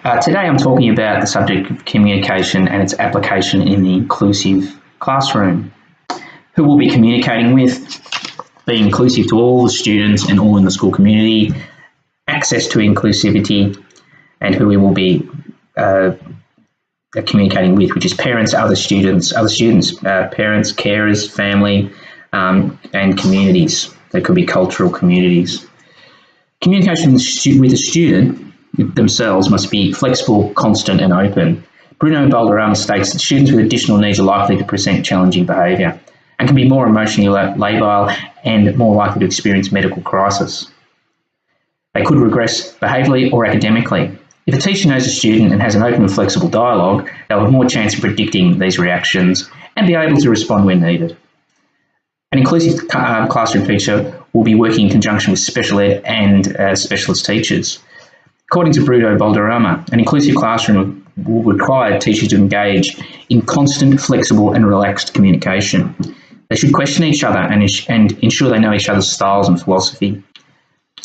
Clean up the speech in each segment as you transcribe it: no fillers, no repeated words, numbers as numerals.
Today I'm talking about the subject of communication and its application in the inclusive classroom. Who we'll be communicating with, being inclusive to all the students and all in the school community, access to inclusivity, and who we will be communicating with, which is parents, other students, parents, carers, family, and communities. They could be cultural communities. Communication with a student themselves must be flexible, constant and open. Bruno Balderrama states that students with additional needs are likely to present challenging behaviour and can be more emotionally labile and more likely to experience medical crisis. They could regress behaviourally or academically. If a teacher knows a student and has an open and flexible dialogue, they'll have more chance of predicting these reactions and be able to respond when needed. An inclusive classroom teacher will be working in conjunction with special ed and specialist teachers. According to Bruno Balderrama, an inclusive classroom will require teachers to engage in constant, flexible and relaxed communication. They should question each other and ensure they know each other's styles and philosophy.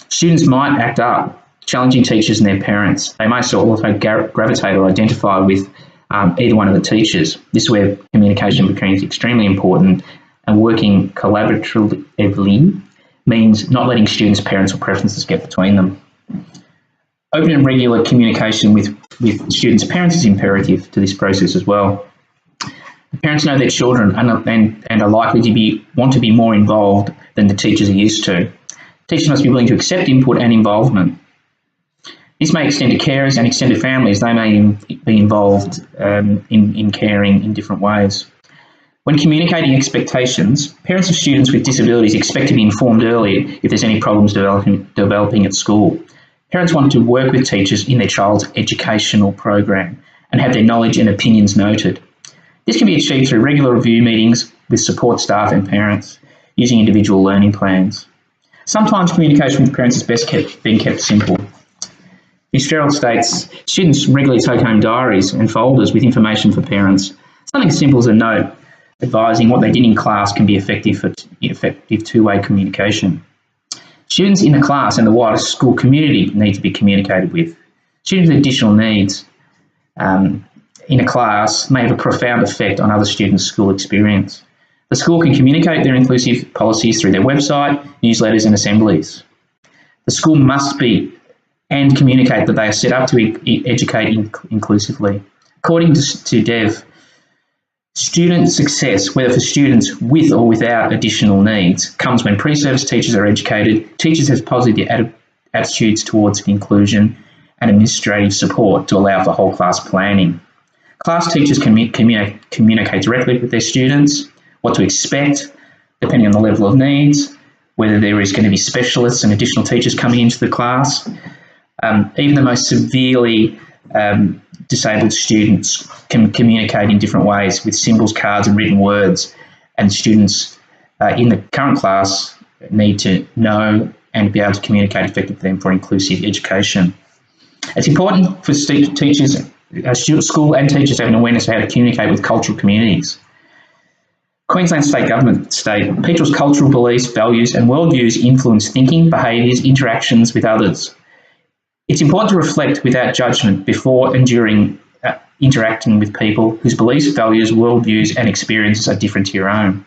Students might act up, challenging teachers and their parents. They may also gravitate or identify with either one of the teachers. This is where communication becomes extremely important, and working collaboratively means not letting students' parents or preferences get between them. Open and regular communication with students' parents is imperative to this process as well. The parents know their children and are likely to want to be more involved than the teachers are used to. Teachers must be willing to accept input and involvement. This may extend to carers and extended families. They may be involved in caring in different ways. When communicating expectations, parents of students with disabilities expect to be informed early if there's any problems developing at school. Parents want to work with teachers in their child's educational program and have their knowledge and opinions noted. This can be achieved through regular review meetings with support staff and parents using individual learning plans. Sometimes communication with parents is best being kept simple. Fitzgerald states, students regularly take home diaries and folders with information for parents. Something as simple as a note advising what they did in class can be effective for effective two-way communication. Students in the class and the wider school community need to be communicated with. Students with additional needs in a class may have a profound effect on other students' school experience. The school can communicate their inclusive policies through their website, newsletters and assemblies. The school must be and communicate that they are set up to educate inclusively. According to Dev, student success, whether for students with or without additional needs, comes when pre-service teachers are educated, teachers have positive attitudes towards inclusion, and administrative support to allow for whole class planning. Class teachers can communicate directly with their students, what to expect, depending on the level of needs, whether there is going to be specialists and additional teachers coming into the class. Even the most severely disabled students can communicate in different ways with symbols, cards and written words, and students in the current class need to know and be able to communicate effectively for inclusive education. It's important for teachers, school and teachers to have an awareness of how to communicate with cultural communities. Queensland State Government state people's cultural beliefs, values and worldviews influence thinking, behaviours, interactions with others. It's important to reflect without judgment before and during interacting with people whose beliefs, values, worldviews and experiences are different to your own.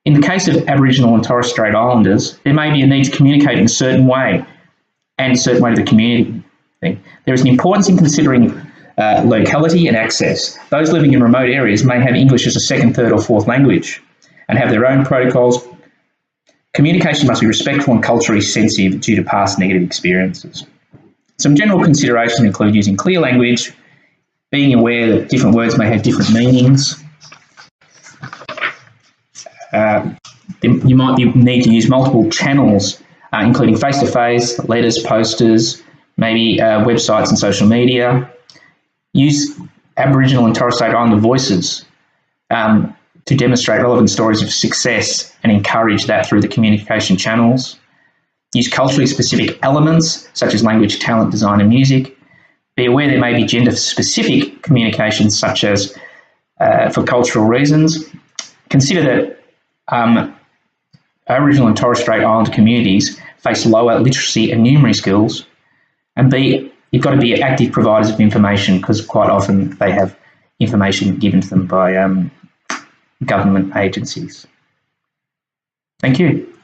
In the case of Aboriginal and Torres Strait Islanders, there may be a need to communicate in a certain way and a certain way to the community. There is an importance in considering locality and access. Those living in remote areas may have English as a second, third or fourth language and have their own protocols. Communication must be respectful and culturally sensitive due to past negative experiences. Some general considerations include using clear language, being aware that different words may have different meanings. You might need to use multiple channels, including face-to-face, letters, posters, maybe websites and social media. Use Aboriginal and Torres Strait Islander voices to demonstrate relevant stories of success and encourage that through the communication channels. Use culturally specific elements such as language, talent, design and music. Be aware there may be gender-specific communications such as for cultural reasons. Consider that Aboriginal and Torres Strait Islander communities face lower literacy and numeracy skills, and be you've got to be active providers of information, because quite often they have information given to them by government agencies. Thank you.